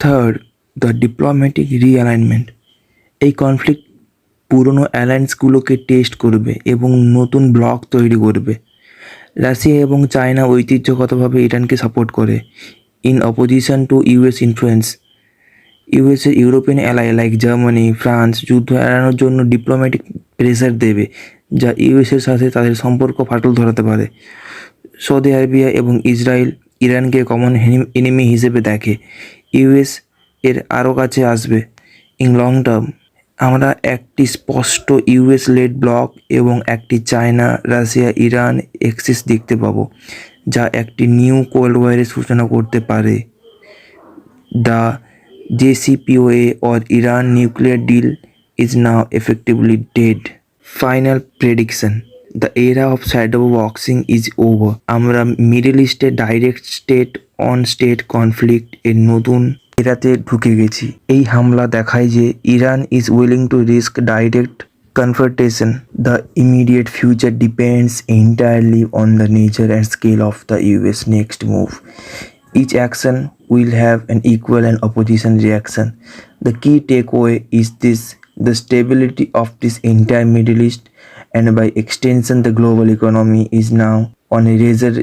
Third, the diplomatic রিঅ্যালাইনমেন্ট। এই conflict পুরনো অ্যালায়েন্সগুলোকে test করবে এবং নতুন ব্লক তৈরি করবে। রাশিয়া এবং চায়না ঐতিহ্যগতভাবে ইরানকে সাপোর্ট করে in opposition to US influence. ইউএসের European ally like Germany, France যুদ্ধ এড়ানোর জন্য ডিপ্লোম্যাটিক প্রেসার দেবে, যা ইউএসের সাথে তাদের সম্পর্ক ফাটল ধরাতে পারে। সৌদি আরবিয়া এবং ইসরায়েল ইরানকে কমন এনিমি হিসেবে দেখে। ইউএস এর আরও কাছে আসবে। ইন লং টার্ম আমরা একটি স্পষ্ট ইউএস লেড ব্লক এবং একটি চায়না, রাশিয়া, ইরান এক্সিস দেখতে পাবো, যা একটি নিউ কোল্ড ওয়ারের সূচনা করতে পারে। The JCPOA or Iran nuclear deal is now effectively dead. Final prediction: the era of shadow boxing is over. আমরা মিডল ইস্টে direct state on state conflict এর নতুন এরাতে ঢুকে গেছি। এই হামলা দেখায় যে Iran is willing to risk direct confrontation. The immediate future depends entirely on the nature and scale of the US next move. Each action will have an equal and opposition reaction. The key takeaway is this: the stability of this entire Middle East and by extension the global economy is now on a razor